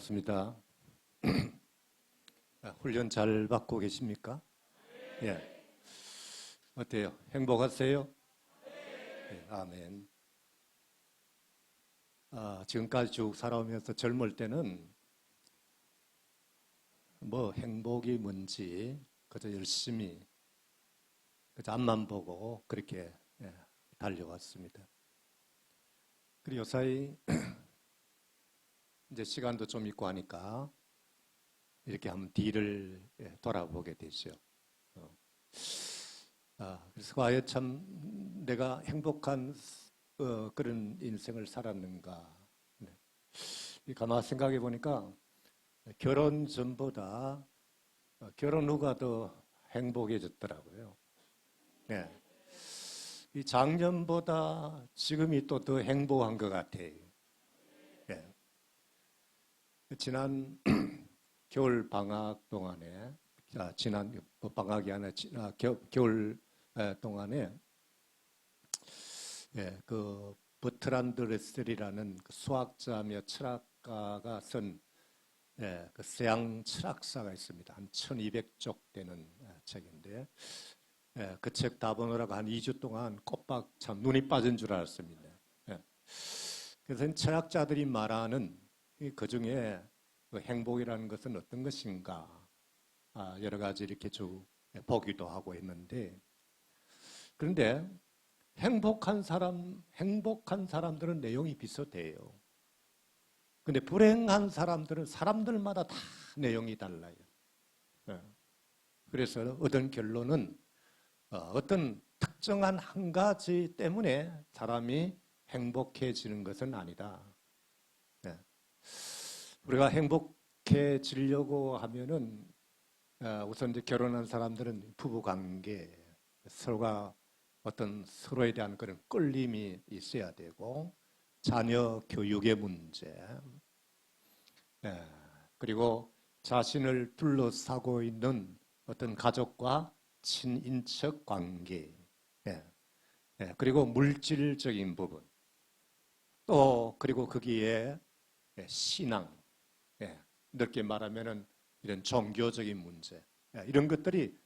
반갑습니다. 훈련 잘 받고 계십니까? 예. 어때요? 행복하세요? 예, 아멘. 지금까지 쭉 살아오면서 젊을 때는 뭐 행복이 뭔지 그저 열심히 그저 앞만 보고 그렇게 달려왔습니다. 그리고 요사이 이제 시간도 좀 있고 하니까 이렇게 한번 뒤를 돌아보게 되죠. 그래서 과연 참 내가 행복한 그런 인생을 살았는가. 가만 생각해 보니까 결혼 전보다 결혼 후가 더 행복해졌더라고요. 네. 이 작년보다 지금이 또 더 행복한 것 같아요. 네. 지난 겨울 방학 동안에, 지난 방학이 아니라 겨울 동안에, 그 버트란드 레셀이라는 그 수학자며 철학가가 쓴 그 서양 철학사가 있습니다. 한 1200쪽 되는 책인데, 그 책 다 보느라고 한 2주 동안 꼬박 참 눈이 빠진 줄 알았습니다. 그래서 철학자들이 말하는 그 중에 그 행복이라는 것은 어떤 것인가 여러 가지 이렇게 쭉 보기도 하고 했는데, 그런데 행복한 사람들은 내용이 비슷해요. 근데 불행한 사람들은 사람들마다 다 내용이 달라요. 그래서 얻은 결론은 어떤 특정한 한 가지 때문에 사람이 행복해지는 것은 아니다. 우리가 행복해지려고 하면은 우선 이제 결혼한 사람들은 부부 관계, 서로가 어떤 서로에 대한 그런 끌림이 있어야 되고, 자녀 교육의 문제, 그리고 자신을 둘러싸고 있는 어떤 가족과 친인척 관계, 그리고 물질적인 부분, 또 그리고 거기에 신앙, 넓게 말하면은 이런 종교적인 문제, 이런 것들이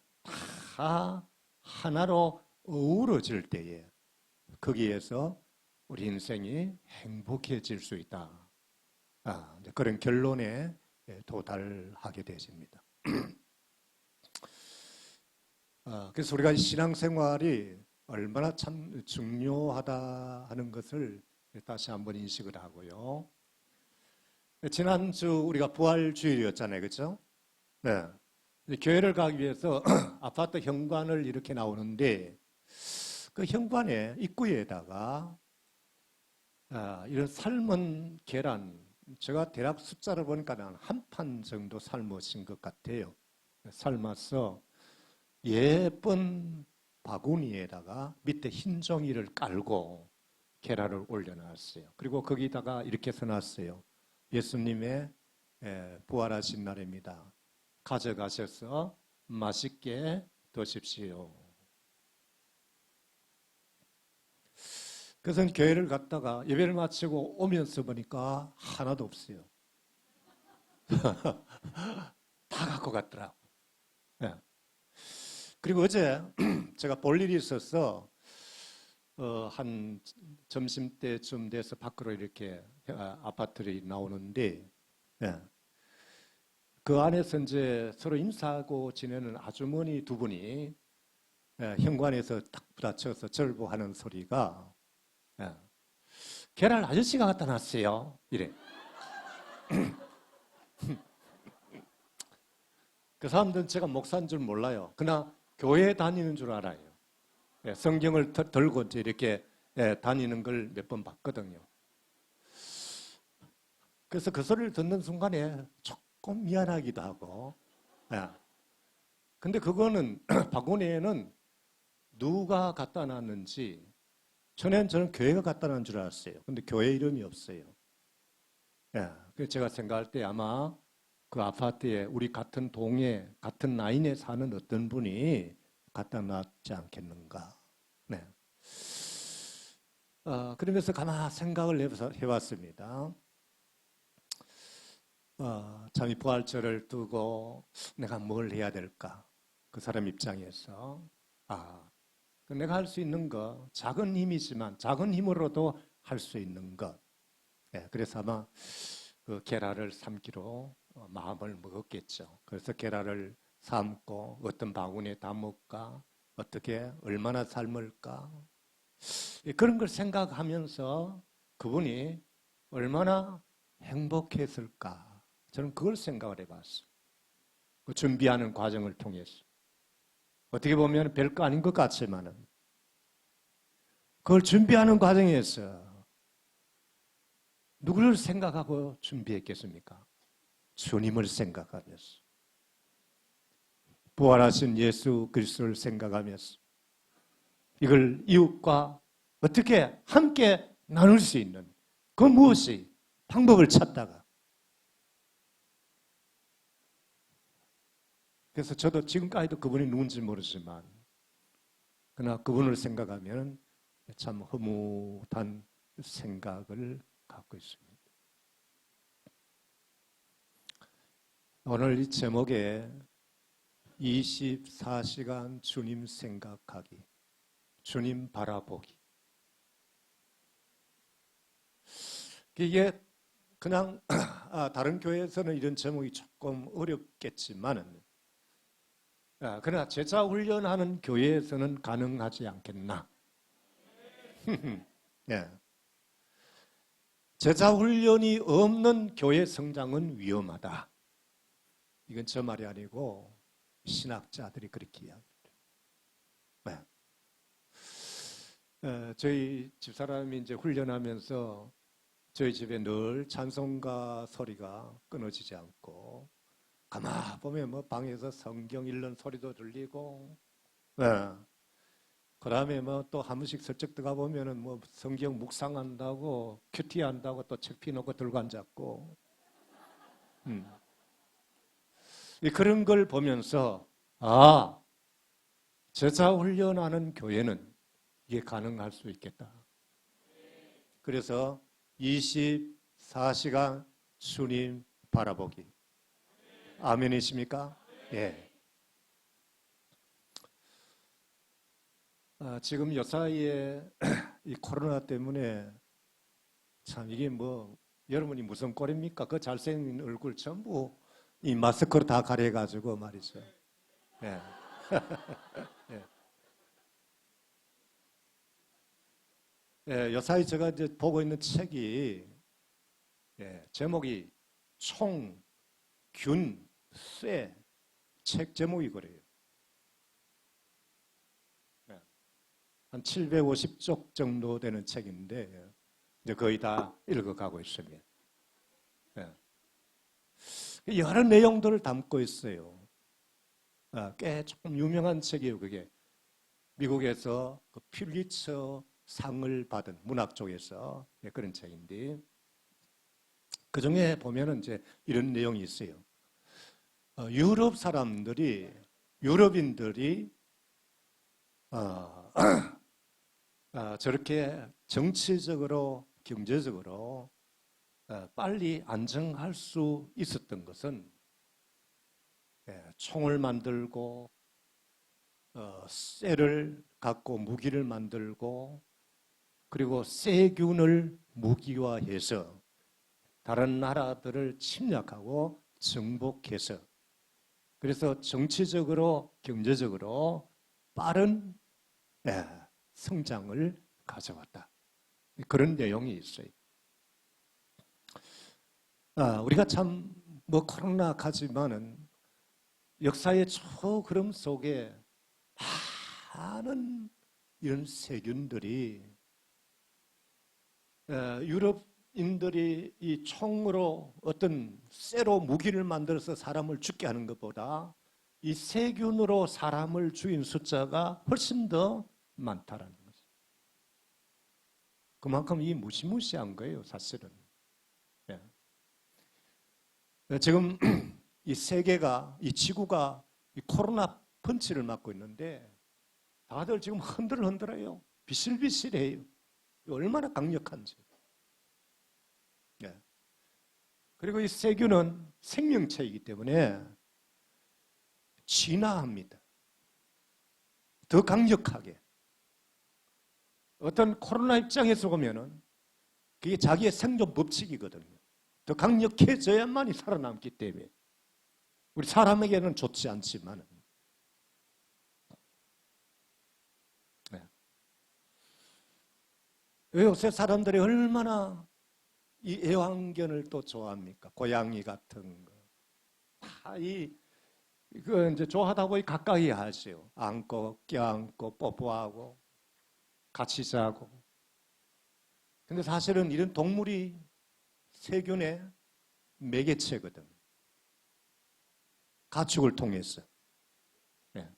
다 하나로 어우러질 때에 거기에서 우리 인생이 행복해질 수 있다. 그런 결론에 도달하게 되십니다. 그래서 우리가 신앙생활이 얼마나 참 중요하다 하는 것을 다시 한번 인식을 하고요. 지난주 우리가 부활주일이었잖아요. 그렇죠? 네. 교회를 가기 위해서 아파트 현관을 이렇게 나오는데, 그 현관에 입구에다가 이런 삶은 계란, 제가 대략 숫자를 보니까 한 판 정도 삶으신 것 같아요. 삶아서 예쁜 바구니에다가 밑에 흰 종이를 깔고 계란을 올려놨어요. 그리고 거기다가 이렇게 써놨어요. 예수님의 부활하신 날입니다. 가져가셔서 맛있게 드십시오. 그래서 교회를 갔다가 예배를 마치고 오면서 보니까 하나도 없어요. 다 갖고 갔더라고. 그리고 어제 제가 볼 일이 있어서 한 점심때쯤 돼서 밖으로 이렇게 아파트를 나오는데, 그 안에서 이제 서로 인사하고 지내는 아주머니 두 분이 현관에서 딱 부딪혀서 절보하는 소리가, 계란 아저씨가 갖다 놨어요. 이래. 그 사람들은 제가 목사인 줄 몰라요. 그러나 교회 다니는 줄 알아요. 성경을 들고 이렇게 다니는 걸 몇 번 봤거든요. 그래서 그 소리를 듣는 순간에 조금 미안하기도 하고, 근데 그거는 바구니에는 누가 갖다 놨는지, 전에는 저는 교회가 갖다 놨는 줄 알았어요. 근데 교회 이름이 없어요. 그래서 제가 생각할 때 아마 그 아파트에 우리 같은 동에, 같은 라인에 사는 어떤 분이 갖다 놨지 않겠는가. 그러면서 가만 생각을 해봤습니다. 참 이 부활절을 두고 내가 뭘 해야 될까? 그 사람 입장에서 내가 할 수 있는 거 작은 힘이지만 작은 힘으로도 할 수 있는 것. 그래서 아마 그 계라를 삶기로 마음을 먹었겠죠. 그래서 계라를 삶고 어떤 바구니에 담을까? 어떻게 얼마나 삶을까? 그런 걸 생각하면서 그분이 얼마나 행복했을까? 저는 그걸 생각을 해봤어요. 그 준비하는 과정을 통해서. 어떻게 보면 별거 아닌 것 같지만은 그걸 준비하는 과정에서 누구를 생각하고 준비했겠습니까? 주님을 생각하면서. 부활하신 예수 그리스도를 생각하면서 이걸 이웃과 어떻게 함께 나눌 수 있는 그 무엇이 방법을 찾다가 그래서 저도 지금까지도 그분이 누군지 모르지만 그러나 그분을 생각하면 참 흐뭇한 생각을 갖고 있습니다. 오늘 이 제목에 24시간 주님 생각하기, 주님 바라보기. 이게 그냥 다른 교회에서는 이런 제목이 조금 어렵겠지만은 그러나 제자 훈련하는 교회에서는 가능하지 않겠나? 네. 제자 훈련이 없는 교회 성장은 위험하다. 이건 저 말이 아니고 신학자들이 그렇게 이야기합니다. 네. 저희 집사람이 이제 훈련하면서 저희 집에 늘 찬송가 소리가 끊어지지 않고 가만 보면 뭐 방에서 성경 읽는 소리도 들리고, 그다음에 뭐 또 한 번씩 슬쩍 들어가 보면은 뭐 성경 묵상한다고 큐티 한다고 또 책 펴놓고 들고 앉았고, 그런 걸 보면서 제자 훈련하는 교회는 이게 가능할 수 있겠다. 그래서 24시간 주님 바라보기. 아멘이십니까? 예. 지금 요사이에 이 코로나 때문에 참 이게 뭐 여러분이 무슨 꼴입니까? 그 잘생긴 얼굴 전부 이 마스크로 다 가려가지고 말이죠. 예. 예. 예, 요사이 제가 이제 보고 있는 책이 제목이 총, 균, 쇠, 책 제목이 그래요. 한 750쪽 정도 되는 책인데 이제 거의 다 읽어가고 있습니다. 여러 내용들을 담고 있어요. 꽤 조금 유명한 책이에요. 그게 미국에서 그 퓰리처 상을 받은 문학 쪽에서 그런 책인데 그 중에 보면은 이제 이런 내용이 있어요. 유럽 사람들이 유럽인들이 저렇게 정치적으로 경제적으로 빨리 안정할 수 있었던 것은 총을 만들고 쇠를 갖고 무기를 만들고 그리고 세균을 무기화해서 다른 나라들을 침략하고 정복해서 그래서 정치적으로 경제적으로 빠른 성장을 가져왔다. 그런 내용이 있어요. 우리가 참 뭐 코로나 가지만은 역사의 초그름 속에 많은 이런 세균들이 유럽인들이 이 총으로 어떤 쇠로 무기를 만들어서 사람을 죽게 하는 것보다 이 세균으로 사람을 죽인 숫자가 훨씬 더 많다라는 거죠. 그만큼 이 무시무시한 거예요, 사실은. 지금 이 세계가, 이 지구가 이 코로나 펀치를 맞고 있는데 다들 지금 흔들흔들해요. 비실비실해요. 얼마나 강력한지. 그리고 이 세균은 생명체이기 때문에 진화합니다. 더 강력하게. 어떤 코로나 입장에서 보면은 그게 자기의 생존 법칙이거든요. 더 강력해져야만이 살아남기 때문에. 우리 사람에게는 좋지 않지만. 네. 요새 사람들이 얼마나 이 애완견을 또 좋아합니까? 고양이 같은 거. 다 이거 이제 좋아하다 보니 가까이 하죠. 안고, 껴안고, 뽀뽀하고, 같이 자고. 근데 사실은 이런 동물이 세균의 매개체거든. 가축을 통해서. 네.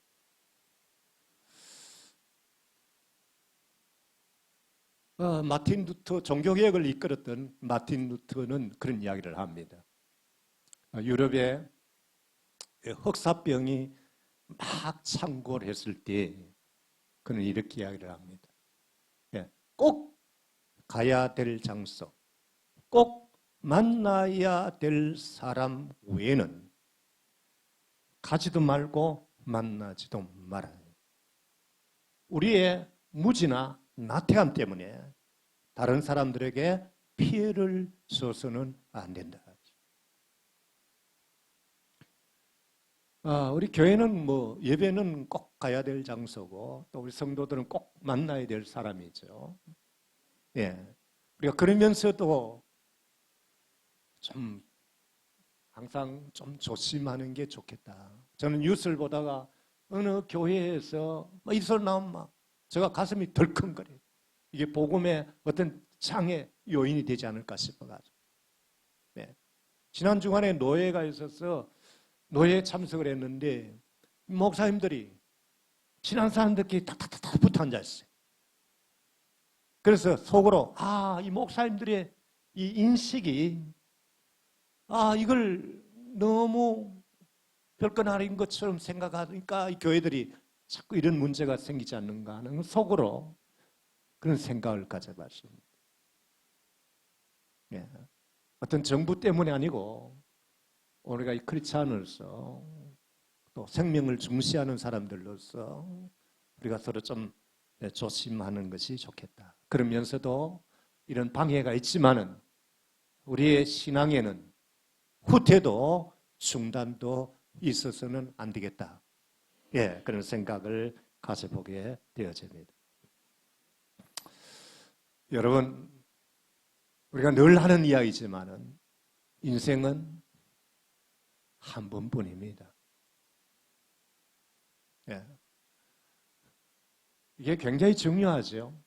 마틴 루터, 종교개혁을 이끌었던 마틴 루터는 그런 이야기를 합니다. 유럽에 흑사병이 막 창궐 했을 때 그는 이렇게 이야기를 합니다. 꼭 가야 될 장소, 꼭 만나야 될 사람 외에는 가지도 말고 만나지도 말아요. 우리의 무지나 나태함 때문에 다른 사람들에게 피해를 줘서는 안 된다. 우리 교회는 예배는 꼭 가야 될 장소고 또 우리 성도들은 꼭 만나야 될 사람이죠. 예. 우리가 그러면서도 좀 항상 좀 조심하는 게 좋겠다. 저는 뉴스를 보다가 어느 교회에서 이 소리 나오면 제가 가슴이 덜컹거려요. 이게 복음의 어떤 장애 요인이 되지 않을까 싶어가지고. 네. 지난 주간에 노예가 있어서 노예에 참석을 했는데 목사님들이 친한 사람들끼리 탁탁탁 붙어 앉아있어요. 그래서 속으로 이 목사님들의 이 인식이 이걸 너무 별건 아닌 것처럼 생각하니까 이 교회들이 자꾸 이런 문제가 생기지 않는가 하는 속으로 그런 생각을 가져봤습니다. 예. 어떤 정부 때문이 아니고 우리가 이 크리스찬으로서 또 생명을 중시하는 사람들로서 우리가 서로 좀 조심하는 것이 좋겠다. 그러면서도 이런 방해가 있지만은 우리의 신앙에는 후퇴도 중단도 있어서는 안 되겠다. 그런 생각을 가져보게 되어집니다. 여러분, 우리가 늘 하는 이야기지만은 인생은 한 번뿐입니다. 이게 굉장히 중요하죠.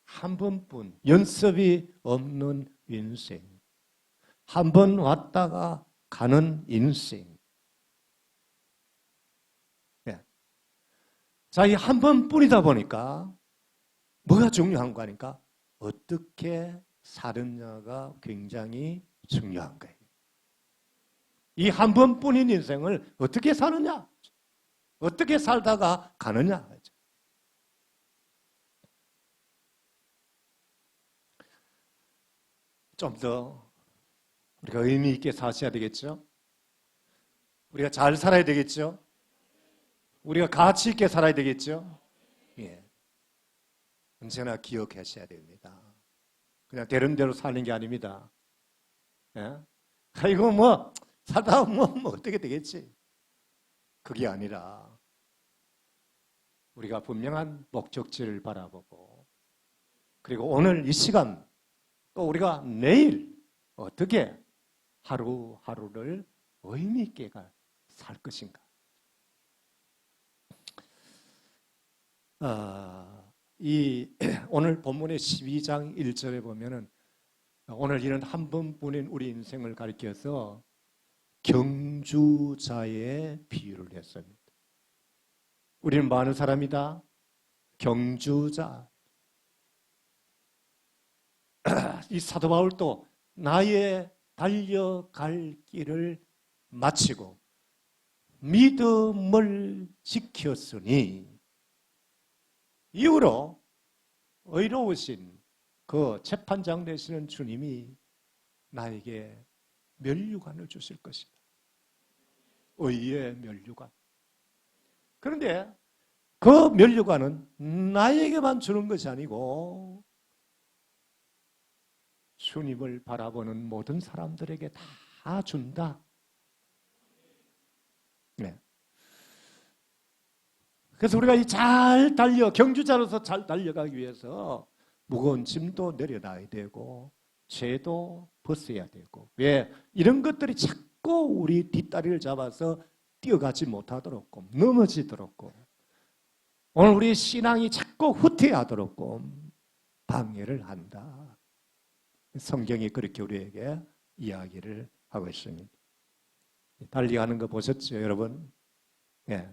한 번뿐, 연습이 없는 인생. 한 번 왔다가 가는 인생. 자, 이 한 번뿐이다 보니까 뭐가 중요한 거 아닙니까? 어떻게 사느냐가 굉장히 중요한 거예요. 이 한 번뿐인 인생을 어떻게 사느냐? 어떻게 살다가 가느냐? 좀 더 우리가 의미 있게 사셔야 되겠죠? 우리가 잘 살아야 되겠죠? 우리가 가치 있게 살아야 되겠죠? 언제나 기억하셔야 됩니다. 그냥 되는 대로 사는 게 아닙니다. 이거 살다 보면 어떻게 되겠지? 그게 아니라 우리가 분명한 목적지를 바라보고 그리고 오늘 이 시간 또 우리가 내일 어떻게 하루하루를 의미 있게 살 것인가? 오늘 본문의 12장 1절에 보면은 오늘 이런 한 번뿐인 우리 인생을 가리켜서 경주자의 비유를 했습니다. 우리는 많은 사람이다. 경주자. 이 사도 바울도 나의 달려갈 길을 마치고 믿음을 지켰으니 이후로 의로우신 그 재판장 되시는 주님이 나에게 면류관을 주실 것이다. 의의 면류관. 그런데 그 면류관은 나에게만 주는 것이 아니고 주님을 바라보는 모든 사람들에게 다 준다. 네. 그래서 우리가 잘 경주자로서 잘 달려가기 위해서 무거운 짐도 내려놔야 되고 죄도 벗어야 되고, 왜? 이런 것들이 자꾸 우리 뒷다리를 잡아서 뛰어가지 못하도록 넘어지도록, 오늘 우리 신앙이 자꾸 후퇴하도록 방해를 한다. 성경이 그렇게 우리에게 이야기를 하고 있습니다. 달리가는 거 보셨죠, 여러분? 예.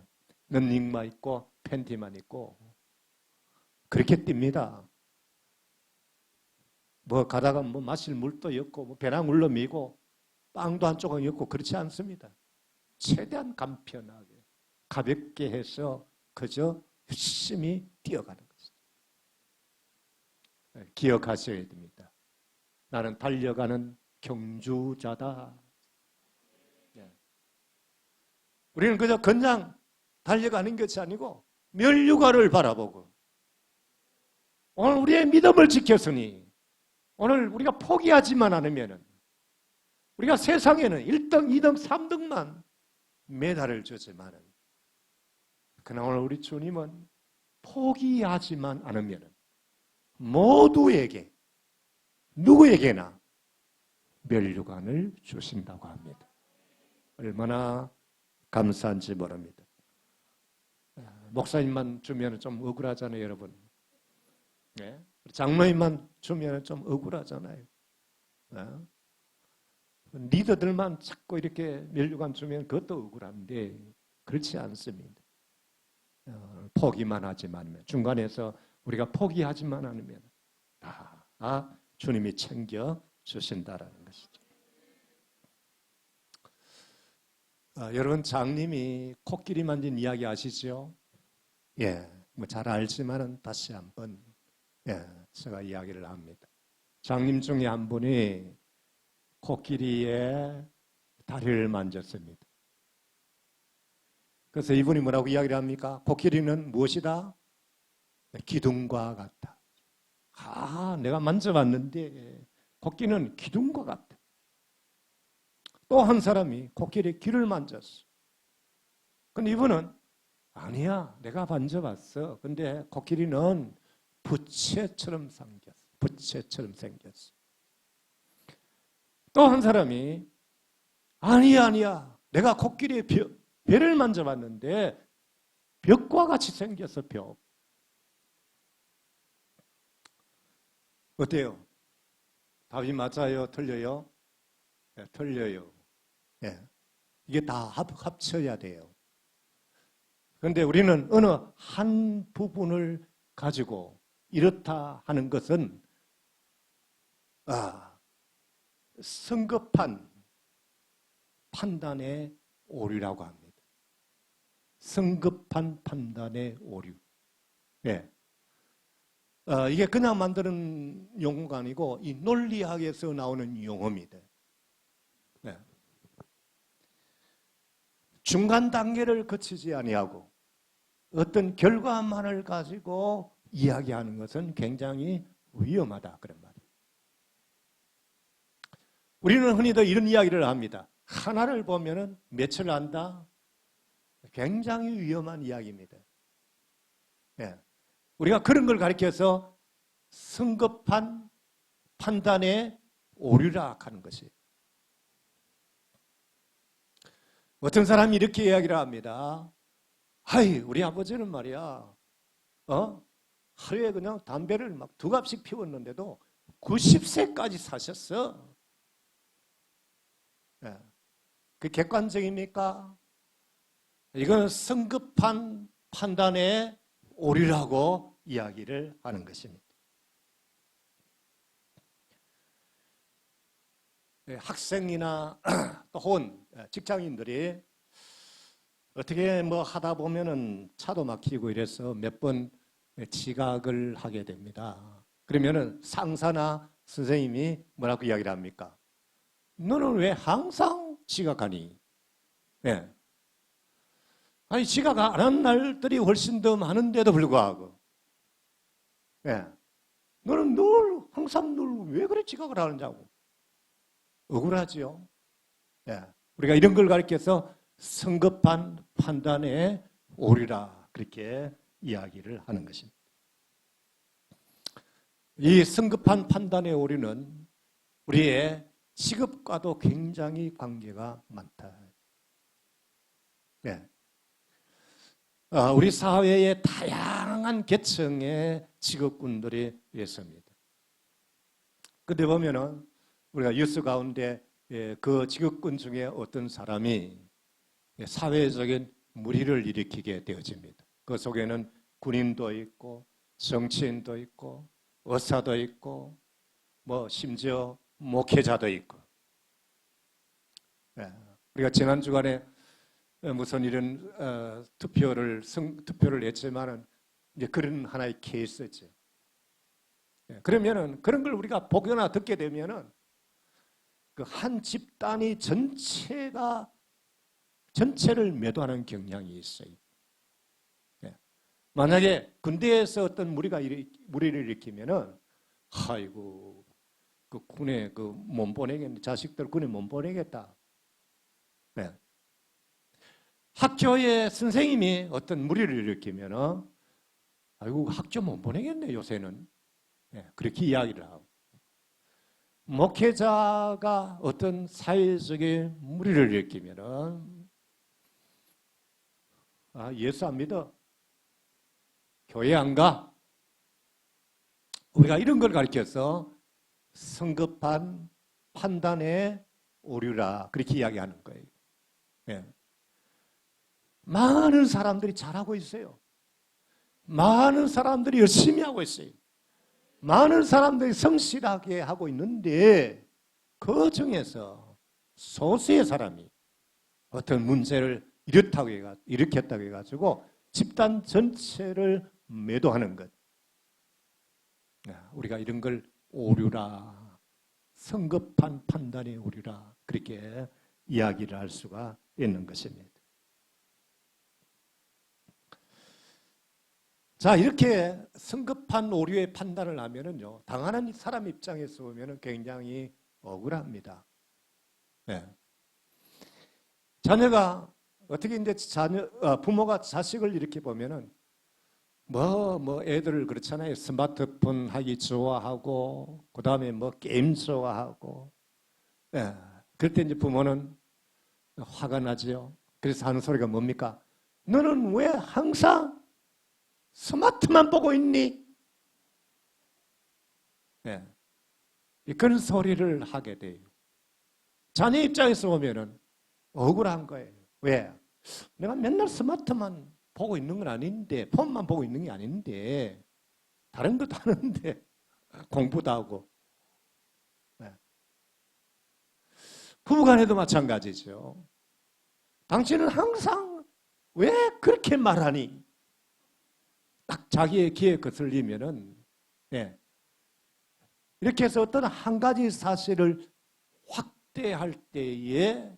런닝만 입고 팬티만 입고 그렇게 뜁니다. 뭐 가다가 뭐 마실 물도 없고 뭐 배낭 울러미고 빵도 한 조각 없고 그렇지 않습니다. 최대한 간편하게 가볍게 해서 그저 열심히 뛰어가는 것이죠. 기억하셔야 됩니다. 나는 달려가는 경주자다. 우리는 그저 그냥 달려가는 것이 아니고 면류관을 바라보고, 오늘 우리의 믿음을 지켰으니 오늘 우리가 포기하지만 않으면 우리가 세상에는 1등, 2등, 3등만 메달을 주지만, 그러나 오늘 우리 주님은 포기하지만 않으면 모두에게, 누구에게나 면류관을 주신다고 합니다. 얼마나 감사한지 모릅니다. 목사님만 주면 좀 억울하잖아요, 여러분. 네? 장로님만 주면 좀 억울하잖아요. 네? 리더들만 자꾸 이렇게 면류관 주면 그것도 억울한데 그렇지 않습니다. 포기만 하지만 않으면, 중간에서 우리가 포기하지만 않으면 다 주님이 챙겨 주신다라는 것이죠. 여러분, 장님이 코끼리 만진 이야기 아시죠? 예, 뭐 잘 알지만은 다시 한번 제가 이야기를 합니다. 장님 중에 한 분이 코끼리의 다리를 만졌습니다. 그래서 이분이 뭐라고 이야기를 합니까? 코끼리는 무엇이다? 기둥과 같다. 내가 만져봤는데 코끼리는 기둥과 같다. 또 한 사람이 코끼리의 귀를 만졌어. 근데 이분은 아니야, 내가 만져봤어. 근데 코끼리는 부채처럼 생겼어. 부채처럼 생겼어. 또 한 사람이 아니야, 내가 코끼리의 배를 만져봤는데 벽과 같이 생겼어, 벽. 어때요? 답이 맞아요? 틀려요? 네, 틀려요. 네. 이게 다 합쳐야 돼요. 그런데 우리는 어느 한 부분을 가지고 이렇다 하는 것은 성급한 판단의 오류라고 합니다. 성급한 판단의 오류. 네. 이게 그냥 만드는 용어가 아니고 이 논리학에서 나오는 용어입니다. 네. 중간 단계를 거치지 아니하고 어떤 결과만을 가지고 이야기하는 것은 굉장히 위험하다, 그런 말이에요. 우리는 흔히들 이런 이야기를 합니다. 하나를 보면은 몇을 안다? 굉장히 위험한 이야기입니다. 네. 우리가 그런 걸 가리켜서 성급한 판단의 오류라 하는 것이에요. 어떤 사람이 이렇게 이야기를 합니다. 우리 아버지는 말이야, 하루에 그냥 담배를 막 2갑씩 피웠는데도 90세까지 사셨어. 네. 그 객관적입니까? 이건 성급한 판단의 오류라고 이야기를 하는 것입니다. 학생이나 또 혹은 직장인들이 어떻게 뭐 하다 보면은 차도 막히고 이래서 몇 번 지각을 하게 됩니다. 그러면은 상사나 선생님이 뭐라고 이야기를 합니까? 너는 왜 항상 지각하니? 예. 아니, 지각 안 한 날들이 훨씬 더 많은데도 불구하고, 예. 너는 항상 왜 그래 지각을 하느냐고. 억울하지요? 예. 우리가 이런 걸 가리켜서 성급한 판단의 오류라, 그렇게 이야기를 하는 것입니다. 이 성급한 판단의 오류는 우리의 직업과도 굉장히 관계가 많다. 네. 우리 사회의 다양한 계층의 직업군들이 있습니다. 그런데 보면은 우리가 뉴스 가운데 그 직업군 중에 어떤 사람이 사회적인 물의를 일으키게 되어집니다. 그 속에는 군인도 있고 정치인도 있고 의사도 있고 뭐 심지어 목회자도 있고. 우리가 지난 주간에 무슨 이런 투표를 했지만은 이제 그런 하나의 케이스죠. 그러면은 그런 걸 우리가 보거나 듣게 되면은 그 한 집단이 전체를 매도하는 경향이 있어요. 만약에 군대에서 어떤 무리를 일으키면은 아이고 그 군에 그 못 보내겠네, 자식들 군에 못 보내겠다. 네. 학교에 선생님이 어떤 무리를 일으키면은 아이고 학교 못 보내겠네 요새는. 네. 그렇게 이야기를 하고, 목회자가 어떤 사회적인 무리를 일으키면은 예수 안 믿어, 교회 안 가. 우리가 이런 걸 가르쳐서 성급한 판단의 오류라, 그렇게 이야기하는 거예요. 네. 많은 사람들이 잘하고 있어요. 많은 사람들이 열심히 하고 있어요. 많은 사람들이 성실하게 하고 있는데 그 중에서 소수의 사람이 어떤 문제를 일으켰다고 해가지고 집단 전체를 매도하는 것. 우리가 이런 걸 오류라, 성급한 판단의 오류라, 그렇게 이야기를 할 수가 있는 것입니다. 자, 이렇게 성급한 오류의 판단을 하면은요, 당하는 사람 입장에서 보면은 굉장히 억울합니다. 네. 자녀가 어떻게 이제 부모가 자식을 이렇게 보면은 애들 그렇잖아요. 스마트폰 하기 좋아하고, 그 다음에 게임 좋아하고, 예. 그럴 때 이제 부모는 화가 나지요. 그래서 하는 소리가 뭡니까? 너는 왜 항상 스마트만 보고 있니? 예. 그런 소리를 하게 돼요. 자녀 입장에서 보면은 억울한 거예요. 왜? 내가 맨날 스마트만 보고 있는 건 아닌데, 폰만 보고 있는 게 아닌데, 다른 것도 하는데, 공부도 하고. 네. 부부간에도 마찬가지죠. 당신은 항상 왜 그렇게 말하니? 딱 자기의 귀에 거슬리면은, 네. 이렇게 해서 어떤 한 가지 사실을 확대할 때에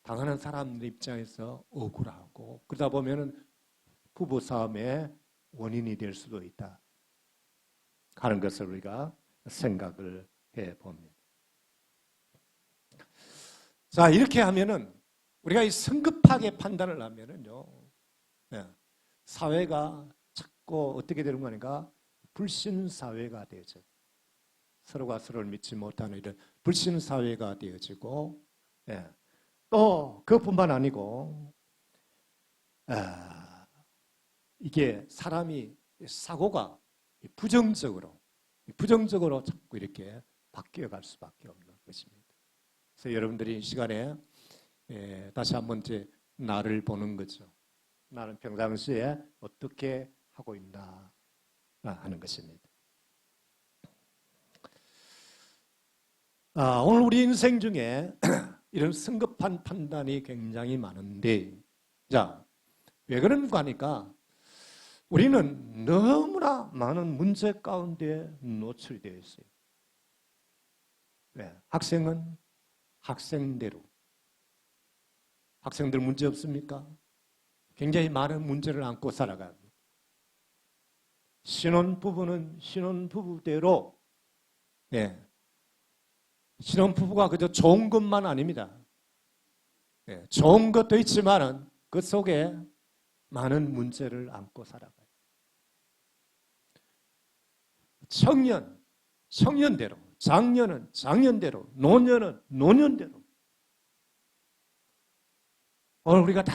당하는 사람들 입장에서 억울하고, 그러다 보면은 부부 싸움의 원인이 될 수도 있다 하는 것을 우리가 생각을 해 봅니다. 자, 이렇게 하면은 우리가 이 성급하게 판단을 하면은요, 사회가 자꾸 어떻게 되는 거니까 불신 사회가 되죠. 서로가 서로를 믿지 못하는 이런 불신 사회가 되어지고, 또 그뿐만 아니고 이게 사람이 사고가 부정적으로 자꾸 이렇게 바뀌어갈 수밖에 없는 것입니다. 그래서 여러분들이 이 시간에 다시 한번 이제 나를 보는 거죠. 나는 평상시에 어떻게 하고 있나 하는 것입니다. 오늘 우리 인생 중에 이런 성급한 판단이 굉장히 많은데, 자, 왜 그런가 하니까 우리는 너무나 많은 문제 가운데 노출되어 있어요. 네, 학생은 학생대로. 학생들 문제 없습니까? 굉장히 많은 문제를 안고 살아갑니다. 신혼부부는 신혼부부대로, 예, 신혼부부가 그저 좋은 것만 아닙니다. 예, 좋은 것도 있지만은 그 속에 많은 문제를 안고 살아가요. 청년, 청년대로, 장년은 장년대로, 노년은 노년대로. 오늘 우리가 다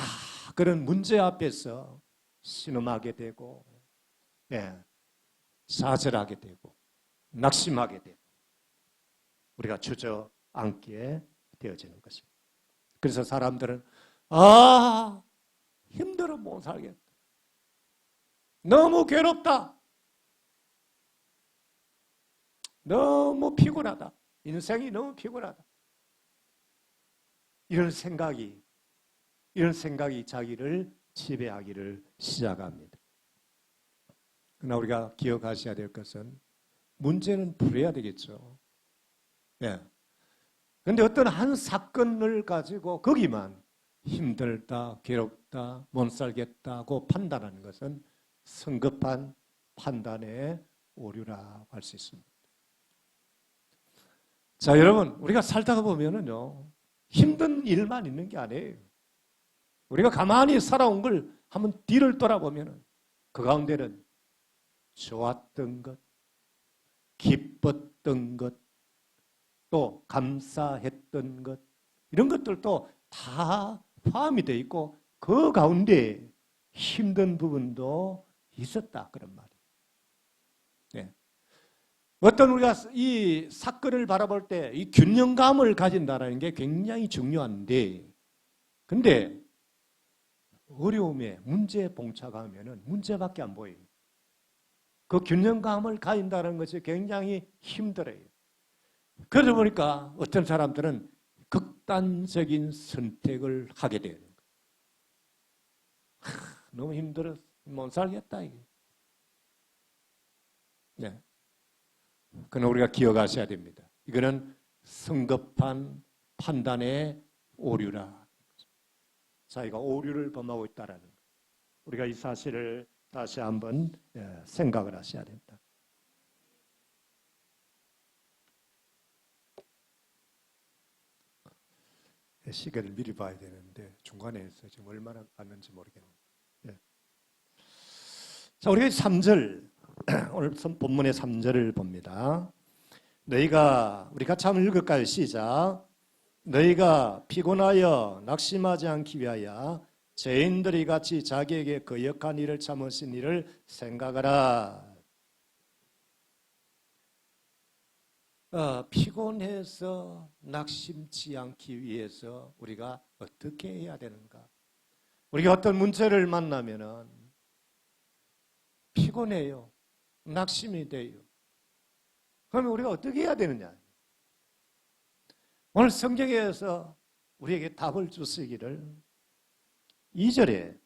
그런 문제 앞에서 신음하게 되고, 예, 좌절하게 되고, 낙심하게 되고, 우리가 주저앉게 되어지는 것입니다. 그래서 사람들은 힘들어 못 살겠다. 너무 괴롭다. 너무 피곤하다. 인생이 너무 피곤하다. 이런 생각이 자기를 지배하기를 시작합니다. 그러나 우리가 기억하셔야 될 것은 문제는 풀어야 되겠죠. 예. 그런데 어떤 한 사건을 가지고 거기만 힘들다, 괴롭다, 못 살겠다고 판단하는 것은 성급한 판단의 오류라고 할 수 있습니다. 자, 여러분, 우리가 살다가 보면은요, 힘든 일만 있는 게 아니에요. 우리가 가만히 살아온 걸 한번 뒤를 돌아보면은 그 가운데는 좋았던 것, 기뻤던 것, 또 감사했던 것, 이런 것들도 다 포함이 되어 있고 그 가운데 힘든 부분도 있었다, 그런 말이에요. 네. 어떤 우리가 이 사건을 바라볼 때 이 균형감을 가진다는 게 굉장히 중요한데, 근데 어려움에 문제에 봉착하면은 문제밖에 안 보여요. 그 균형감을 가진다는 것이 굉장히 힘들어요. 그러다 보니까 어떤 사람들은 극단적인 선택을 하게 돼요. 너무 힘들어 못 살겠다 이게. 네. 그건 우리가 기억하셔야 됩니다. 이거는 성급한 판단의 오류라. 자기가 오류를 범하고 있다라는 것. 우리가 이 사실을 다시 한번 생각을 하셔야 된다. 시계를 미리 봐야 되는데 중간에서 지금 얼마나 갔는지 모르겠네요. 예. 자, 우리가 3절, 오늘 본문의 3절을 봅니다. 우리 같이 한번 읽을까요? 시작. 너희가 피곤하여 낙심하지 않기 위하여 죄인들이 같이 자기에게 거역한 일을 참으신 일을 생각하라. 피곤해서 낙심치 않기 위해서 우리가 어떻게 해야 되는가? 우리가 어떤 문제를 만나면은 피곤해요. 낙심이 돼요. 그러면 우리가 어떻게 해야 되느냐? 오늘 성경에서 우리에게 답을 주시기를 2절에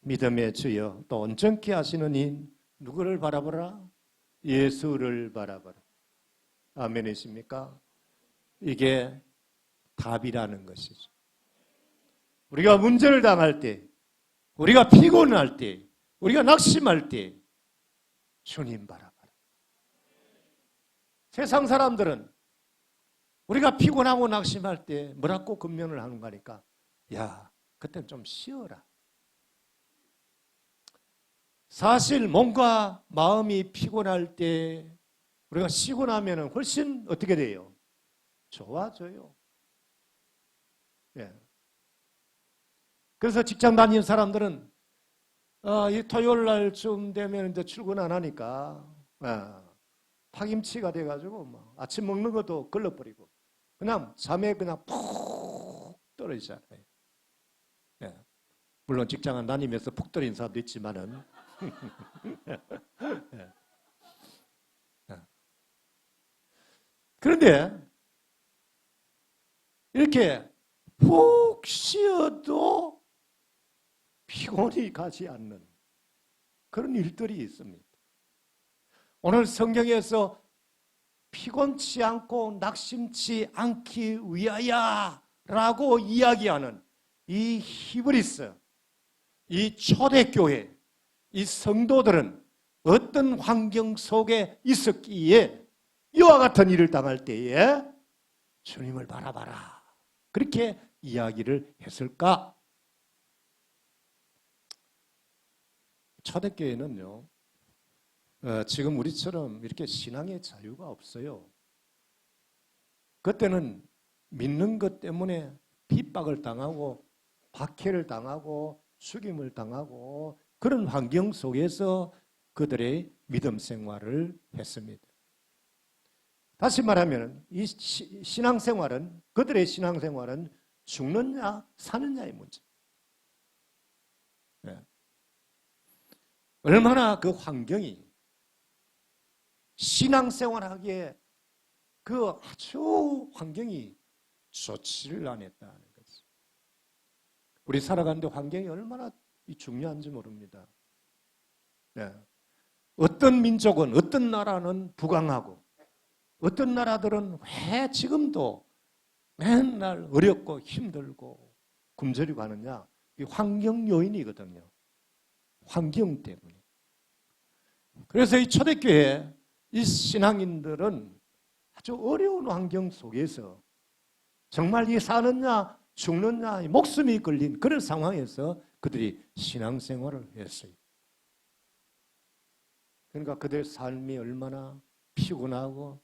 믿음의 주여 또 온전케 하시는 인 누구를 바라보라? 예수를 바라보라. 아멘이십니까? 이게 답이라는 것이죠. 우리가 문제를 당할 때, 우리가 피곤할 때, 우리가 낙심할 때 주님 바라봐라. 세상 사람들은 우리가 피곤하고 낙심할 때 뭐라고 근면을 하는 거니까 야, 그때는 좀 쉬어라. 사실 몸과 마음이 피곤할 때 우리가 쉬고 나면 훨씬 어떻게 돼요? 좋아져요. 예. 그래서 직장 다니는 사람들은 이 토요일 날쯤 되면 이제 출근 안 하니까 파김치가 돼가지고 뭐 아침 먹는 것도 걸러버리고 그냥 잠에 그냥 푹 떨어지잖아요. 예. 물론 직장은 다니면서 푹 떨어진 사람도 있지만은 예. 그런데 이렇게 푹 쉬어도 피곤이 가지 않는 그런 일들이 있습니다. 오늘 성경에서 피곤치 않고 낙심치 않기 위하여 라고 이야기하는 이 히브리서, 이 초대교회, 이 성도들은 어떤 환경 속에 있었기에 이와 같은 일을 당할 때에 주님을 바라봐라 그렇게 이야기를 했을까? 초대교회는요, 지금 우리처럼 이렇게 신앙의 자유가 없어요. 그때는 믿는 것 때문에 핍박을 당하고 박해를 당하고 죽임을 당하고 그런 환경 속에서 그들의 믿음 생활을 했습니다. 다시 말하면 이 신앙생활은, 그들의 신앙생활은 죽느냐 사느냐의 문제. 네. 얼마나 그 환경이 신앙생활하기에 그 아주 환경이 좋지를 않았다는 거죠. 우리 살아가는데 환경이 얼마나 중요한지 모릅니다. 네. 어떤 민족은, 어떤 나라는 부강하고 어떤 나라들은 왜 지금도 맨날 어렵고 힘들고 굶주리고 하느냐? 이 환경 요인이거든요. 환경 때문에. 그래서 이 초대교회 이 신앙인들은 아주 어려운 환경 속에서 정말 이 사느냐 죽느냐 목숨이 걸린 그런 상황에서 그들이 신앙생활을 했어요. 그러니까 그들의 삶이 얼마나 피곤하고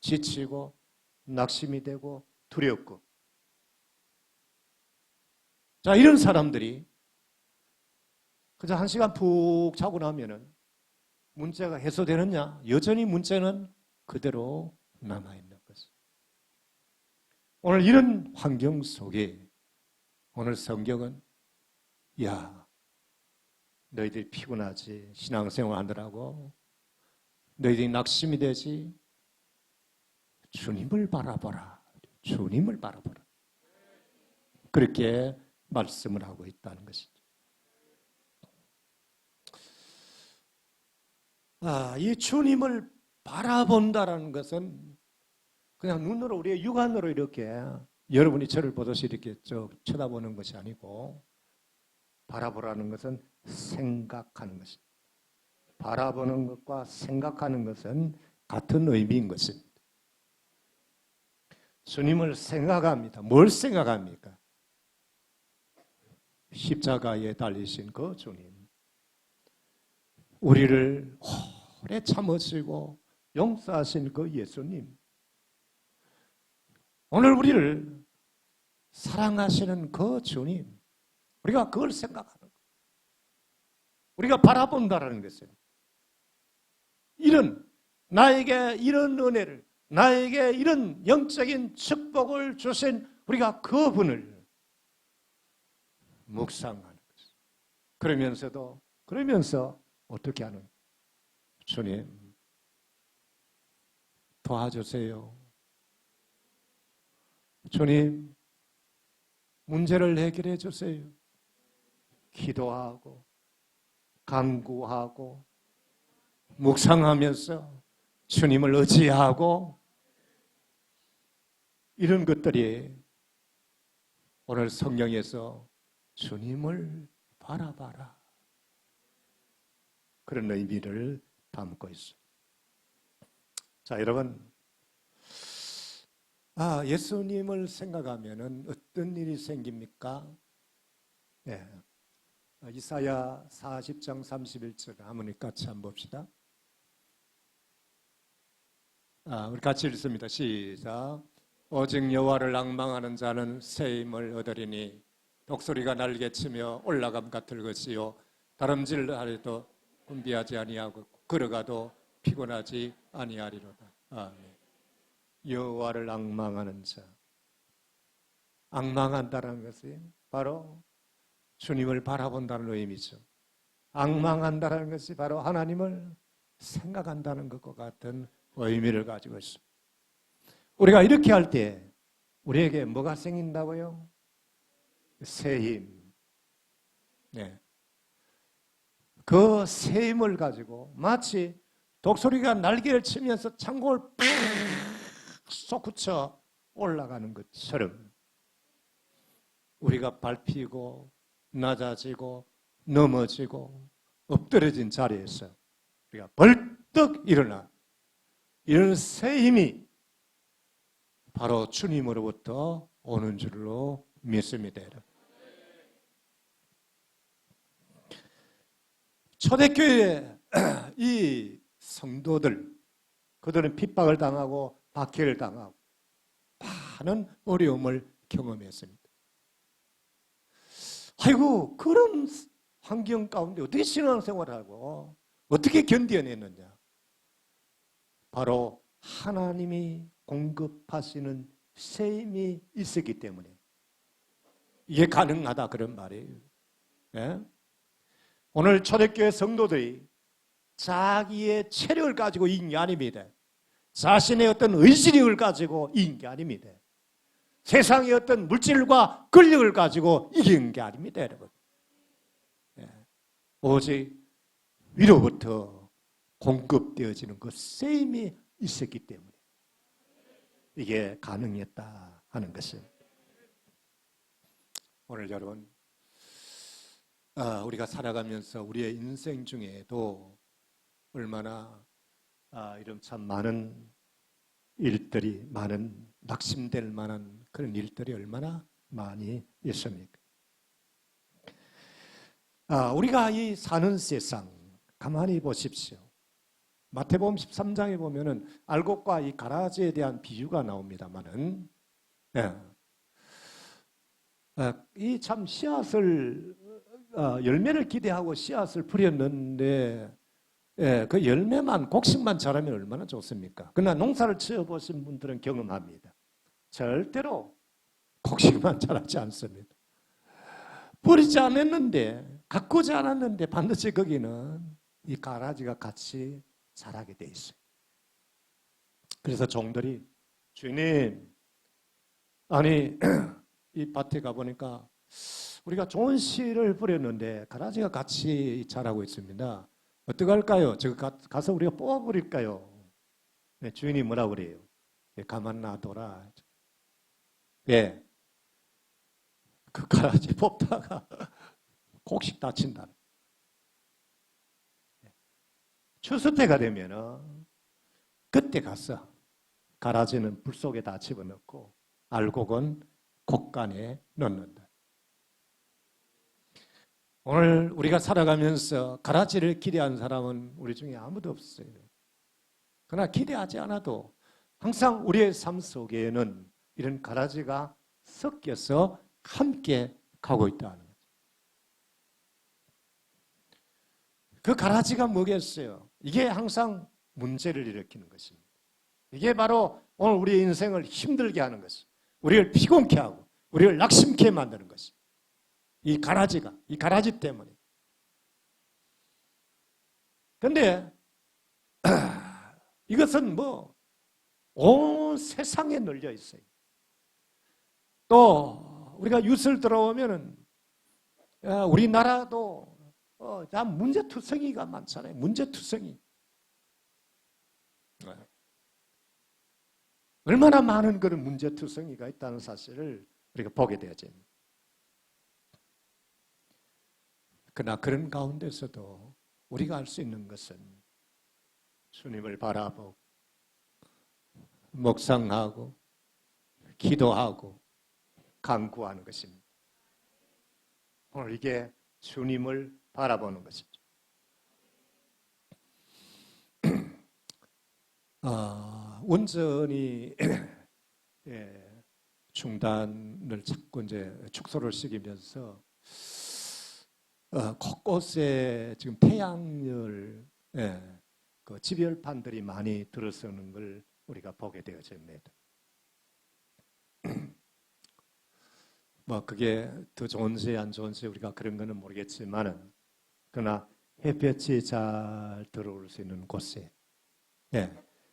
지치고 낙심이 되고 두렵고, 자, 이런 사람들이 그저 한 시간 푹 자고 나면은 문제가 해소되느냐? 여전히 문제는 그대로 남아있는 것이죠. 오늘 이런 환경 속에 오늘 성경은 야, 너희들이 피곤하지, 신앙생활 하느라고 너희들이 낙심이 되지, 주님을 바라보라. 주님을 바라보라. 그렇게 말씀을 하고 있다는 것이죠. 이 주님을 바라본다라는 것은 그냥 눈으로, 우리의 육안으로 이렇게 여러분이 저를 보듯이 이렇게 쳐다보는 것이 아니고, 바라보라는 것은 생각하는 것입니다. 바라보는 것과 생각하는 것은 같은 의미인 것입니다. 주님을 생각합니다. 뭘 생각합니까? 십자가에 달리신 그 주님. 우리를 오래 참으시고 용서하신 그 예수님. 오늘 우리를 사랑하시는 그 주님. 우리가 그걸 생각하는 거예요. 우리가 바라본다라는 것은 나에게 이런 은혜를, 나에게 이런 영적인 축복을 주신 우리가 그분을 묵상하는 것이죠. 그러면서 어떻게 하는? 주님, 도와주세요. 주님, 문제를 해결해 주세요. 기도하고 간구하고 묵상하면서 주님을 의지하고, 이런 것들이 오늘 성경에서 주님을 바라봐라, 그런 의미를 담고 있어요. 자, 여러분, 예수님을 생각하면 어떤 일이 생깁니까? 네. 이사야 40장 31절 한번 같이 한번 봅시다. 우리 같이 읽습니다. 시작. 오직 여호와를 앙망하는 자는 새 힘을 얻으리니 독수리가 날개치며 올라감 같을 것이요 다름질하리도 군비하지 아니하고 걸어가도 피곤하지 아니하리로다. 아멘. 여호와를 앙망하는 자. 앙망한다는 것이 바로 주님을 바라본다는 의미죠. 앙망한다는 것이 바로 하나님을 생각한다는 것과 같은 의미를 가지고 있습니다. 우리가 이렇게 할 때 우리에게 뭐가 생긴다고요? 새 힘. 네. 그 새 힘을 가지고 마치 독수리가 날개를 치면서 창공을 팍 솟구쳐 올라가는 것처럼 우리가 밟히고 낮아지고 넘어지고 엎드려진 자리에서 우리가 벌떡 일어나 이런 새 힘이 바로 주님으로부터 오는 줄로 믿습니다. 초대교회의 이 성도들, 그들은 핍박을 당하고 박해를 당하고 많은 어려움을 경험했습니다. 아이고, 그런 환경 가운데 어떻게 신앙생활을 하고 어떻게 견뎌냈느냐? 바로 하나님이 공급하시는 새 힘이 있었기 때문에 이게 가능하다 그런 말이에요. 예? 오늘 초대교회 성도들이 자기의 체력을 가지고 이긴 게 아닙니다. 자신의 어떤 의지력을 가지고 이긴 게 아닙니다. 세상의 어떤 물질과 권력을 가지고 이긴 게 아닙니다, 여러분. 예. 오직 위로부터 공급되어지는 그 셈이 있었기 때문에 이게 가능했다 하는 것입니다. 오늘 여러분, 우리가 살아가면서 우리의 인생 중에도 얼마나 이런 참 많은 일들이, 많은 낙심될 만한 그런 일들이 얼마나 많이 있습니까? 우리가 이 사는 세상 가만히 보십시오. 마태복음 13장에 보면은 알곡과 이 가라지에 대한 비유가 나옵니다만은, 이 참 씨앗을 열매를 기대하고 씨앗을 뿌렸는데, 그 열매만 곡식만 자라면 얼마나 좋습니까? 그러나 농사를 지어보신 분들은 경험합니다. 절대로 곡식만 자라지 않습니다. 뿌리지 않았는데, 가꾸지 않았는데 반드시 거기는 이 가라지가 같이 자라게 돼 있어요. 그래서 종들이 주님, 아니 이 밭에 가보니까 우리가 좋은 씨를 뿌렸는데 가라지가 같이 자라고 있습니다. 어떡할까요? 저거 가서 우리가 뽑아버릴까요? 네, 주인이 뭐라 그래요? 네, 가만 놔둬라. 예, 그 가라지 뽑다가 곡식 다친다. 추수 때가 되면은 그때 가서 가라지는 불 속에 다 집어넣고 알곡은 곡간에 넣는다. 오늘 우리가 살아가면서 가라지를 기대한 사람은 우리 중에 아무도 없어요. 그러나 기대하지 않아도 항상 우리의 삶 속에는 이런 가라지가 섞여서 함께 가고 있다는 거죠. 그 가라지가 뭐겠어요? 이게 항상 문제를 일으키는 것입니다. 이게 바로 오늘 우리의 인생을 힘들게 하는 것입니다. 우리를 피곤케 하고 우리를 낙심케 만드는 것입니다. 이 가라지가, 이 가라지 때문에. 그런데 이것은 온 세상에 널려 있어요. 또 우리가 뉴스를 들어보면은 우리나라도 문제투성이가 많잖아요. 문제투성이. 얼마나 많은 그런 문제투성이가 있다는 사실을 우리가 보게 되어집니다. 그러나 그런 가운데서도 우리가 할 수 있는 것은 주님을 바라보고 묵상하고 기도하고 간구하는 것입니다. 오늘 이게 주님을 바라보는 것이죠. 운전이 중단을 자꾸 이제 축소를 시키면서 곳곳에 지금 태양열 그 지별판들이 많이 들어서는 걸 우리가 보게 되어집니다. 그게 더 좋은지 안 좋은지 우리가 그런 거는 모르겠지만은, 그러나 햇볕이 잘 들어올 수 있는 곳에,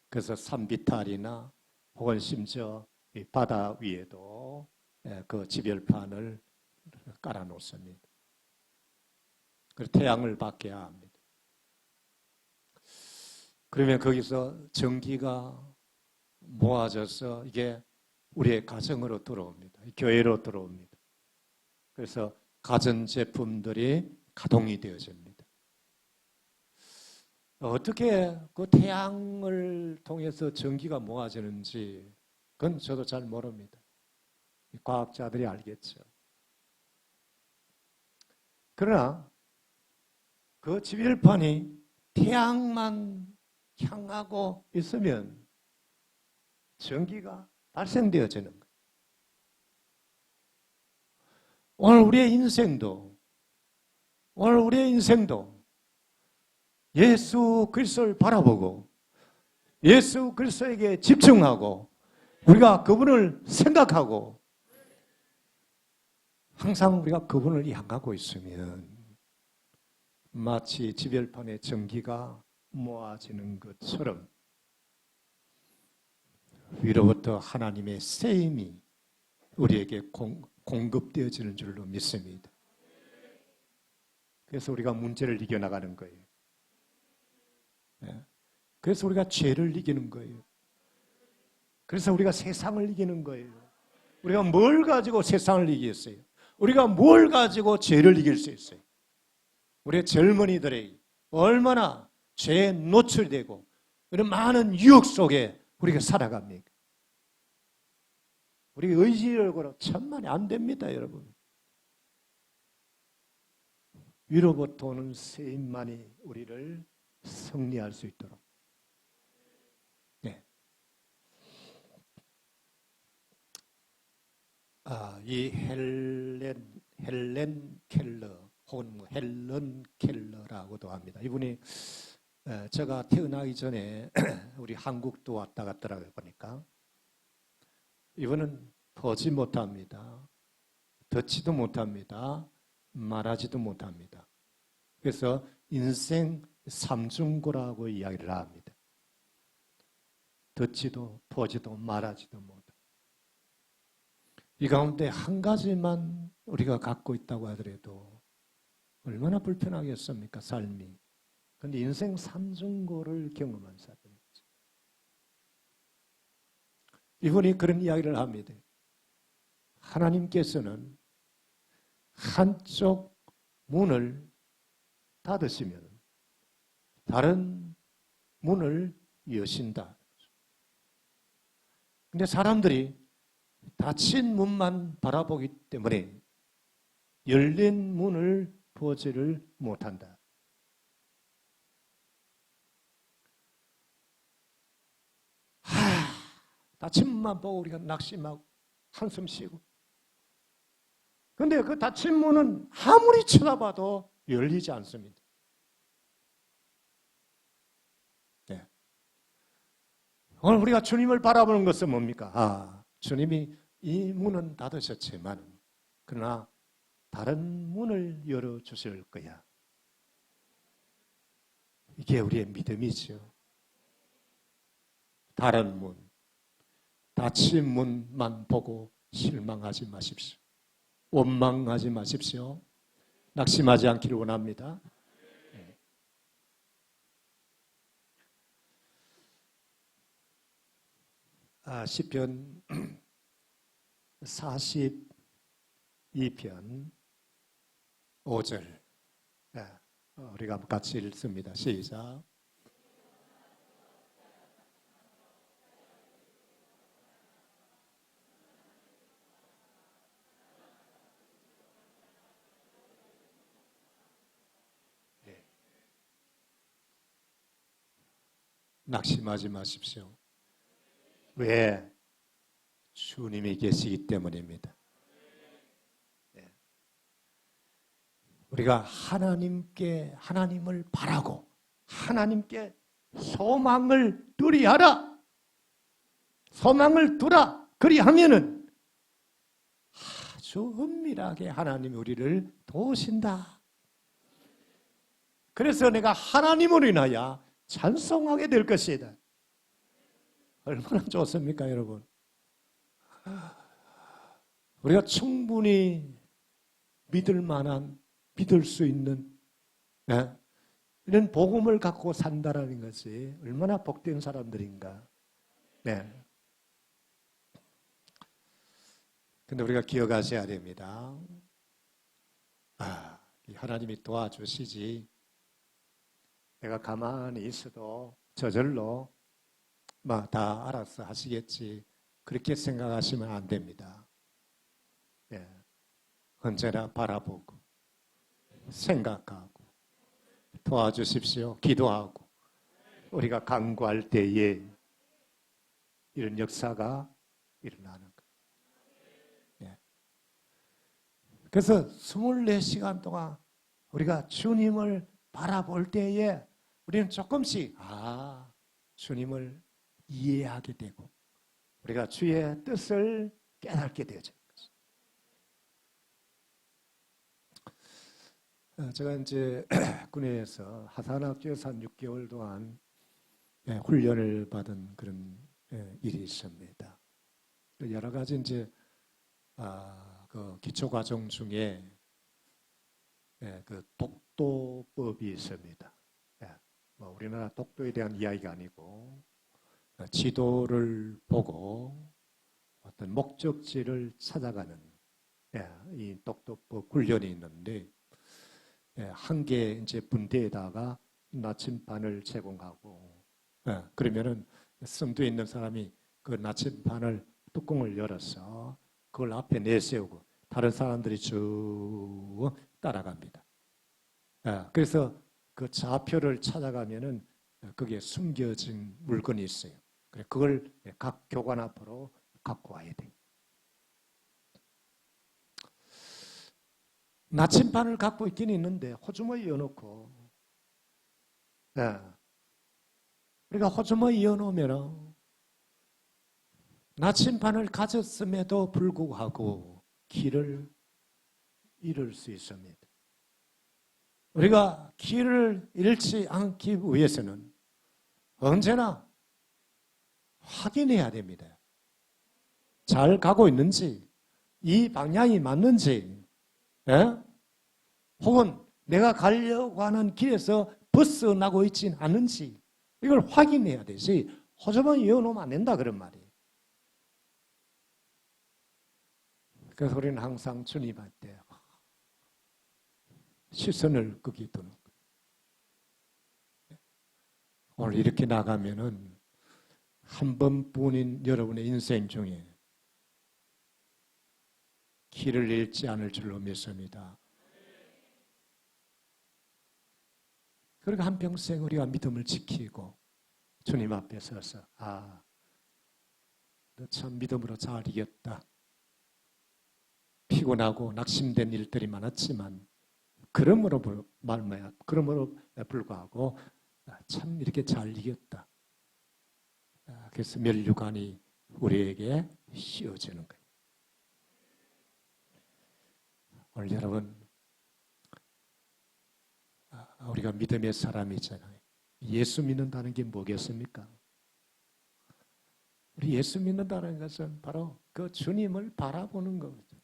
그래서 산비탈이나 혹은 심지어 이 바다 위에도 그 지별판을 깔아 놓습니다. 그래서 태양을 받게 합니다. 그러면 거기서 전기가 모아져서 이게 우리의 가정으로 들어옵니다. 교회로 들어옵니다. 그래서 가전제품들이 가동이 되어집니다. 어떻게 그 태양을 통해서 전기가 모아지는지 그건 저도 잘 모릅니다. 과학자들이 알겠죠. 그러나 그 지필판이 태양만 향하고 있으면 전기가 발생되어지는 거예요. 오늘 우리의 인생도 예수 그리스도를 바라보고 예수 그리스도에게 집중하고 우리가 그분을 생각하고 항상 우리가 그분을 향하고 있으면 마치 지별판의 전기가 모아지는 것처럼 위로부터 하나님의 셈이 우리에게 공급되어지는 줄로 믿습니다. 그래서 우리가 문제를 이겨나가는 거예요. 그래서 우리가 죄를 이기는 거예요. 그래서 우리가 세상을 이기는 거예요. 우리가 뭘 가지고 세상을 이기겠어요? 우리가 뭘 가지고 죄를 이길 수 있어요? 우리의 젊은이들이 얼마나 죄에 노출되고 이런 많은 유혹 속에 우리가 살아갑니까? 우리 의지력으로 천만이 안 됩니다, 여러분. 위로부터 오는 세임만이 우리를 승리할 수 있도록. 네. 이 헬렌 켈러 혹은 헬런 켈러라고도 합니다. 이분이 제가 태어나기 전에 우리 한국도 왔다 갔더라고요. 보니까 이분은 보지 못합니다. 듣지도 못합니다. 말하지도 못합니다. 그래서 인생 삼중고라고 이야기를 합니다. 듣지도 보지도 말하지도 못합니다. 이 가운데 한 가지만 우리가 갖고 있다고 하더라도 얼마나 불편하겠습니까, 삶이. 그런데 인생 삼중고를 경험한 사람이죠. 이분이 그런 이야기를 합니다. 하나님께서는 한쪽 문을 닫으시면 다른 문을 여신다. 근데 사람들이 닫힌 문만 바라보기 때문에 열린 문을 보지를 못한다. 닫힌 문만 보고 우리가 낙심하고 한숨 쉬고. 그런데 그 닫힌 문은 아무리 쳐다봐도 열리지 않습니다. 네. 오늘 우리가 주님을 바라보는 것은 뭡니까? 주님이 이 문은 닫으셨지만 그러나 다른 문을 열어주실 거야. 이게 우리의 믿음이죠. 다른 문, 닫힌 문만 보고 실망하지 마십시오. 원망하지 마십시오. 낙심하지 않기를 원합니다. 시편 42편 5절 우리가 같이 읽습니다. 시작. 낙심하지 마십시오. 왜? 주님이 계시기 때문입니다. 네. 우리가 하나님을 바라고 하나님께 소망을 두리하라. 소망을 두라. 그리하면은 아주 은밀하게 하나님이 우리를 도우신다. 그래서 내가 하나님으로 인하여 찬송하게 될 것이다. 얼마나 좋습니까, 여러분? 우리가 충분히 믿을 수 있는 이런 복음을 갖고 산다라는 것이 얼마나 복된 사람들인가. 네. 근데 우리가 기억하셔야 됩니다. 하나님이 도와주시지. 내가 가만히 있어도 저절로 다 알아서 하시겠지. 그렇게 생각하시면 안 됩니다. 예. 언제나 바라보고 생각하고 도와주십시오. 기도하고 우리가 간구할 때에 이런 역사가 일어나는 거예요. 예. 그래서 24시간 동안 우리가 주님을 바라볼 때에 우리는 조금씩 주님을 이해하게 되고 우리가 주의 뜻을 깨닫게 되죠. 제가 이제 군에서 하산학교에서 한 6개월 동안 훈련을 받은 그런 일이 있습니다. 여러 가지 이제 그 기초 과정 중에 그 독도법이 있습니다. 뭐 우리나라 독도에 대한 이야기가 아니고 지도를 보고 어떤 목적지를 찾아가는 이 독도법 훈련이 있는데 한 개 이제 분대에다가 나침반을 제공하고 그러면은 섬도에 있는 사람이 그 나침반을 뚜껑을 열어서 그걸 앞에 내세우고 다른 사람들이 쭉 따라갑니다. 그래서 그 좌표를 찾아가면은 거기에 숨겨진 물건이 있어요. 그걸 각 교관 앞으로 갖고 와야 돼요. 나침반을 갖고 있긴 있는데 호주머니에 넣어놓고 우리가 호주머니에 넣어놓으면 나침반을 가졌음에도 불구하고 길을 잃을 수 있습니다. 우리가 길을 잃지 않기 위해서는 언제나 확인해야 됩니다. 잘 가고 있는지, 이 방향이 맞는지, 혹은 내가 가려고 하는 길에서 벗어나고 있지 않은지 이걸 확인해야 되지 호주머니 넣어놓으면 안 된다 그런 말이에요. 그래서 우리는 항상 주님한테 시선을 거기 두는 거예요. 오늘 이렇게 나가면은 한 번뿐인 여러분의 인생 중에 길을 잃지 않을 줄로 믿습니다. 그러니까 한평생 우리가 믿음을 지키고 주님 앞에 서서 너 참 믿음으로 잘 이겼다. 피곤하고 낙심된 일들이 많았지만 그러므로 불구하고 참 이렇게 잘 이겼다. 그래서 면류관이 우리에게 씌워지는 거예요. 오늘 여러분 우리가 믿음의 사람이잖아요. 예수 믿는다는 게 뭐겠습니까? 우리 예수 믿는다는 것은 바로 그 주님을 바라보는 거죠.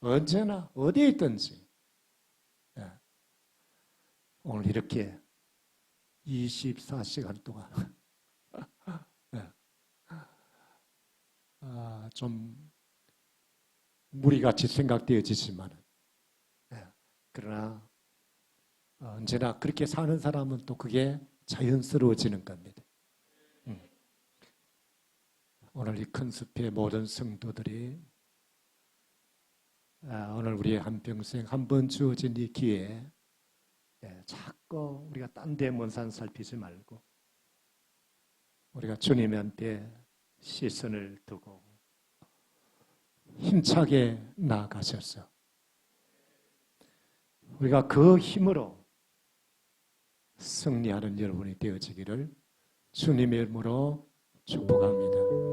언제나 어디에 있든지 오늘 이렇게 24시간 동안 좀 무리같이 생각되어지지만 그러나 언제나 그렇게 사는 사람은 또 그게 자연스러워지는 겁니다. 오늘 이 큰 숲의 모든 성도들이 오늘 우리의 한평생 한 번 주어진 이 기회에 자꾸 우리가 딴 데 먼 산 살피지 말고 우리가 주님한테 시선을 두고 힘차게 나아가셔서 우리가 그 힘으로 승리하는 여러분이 되어지기를 주님의 이름으로 축복합니다.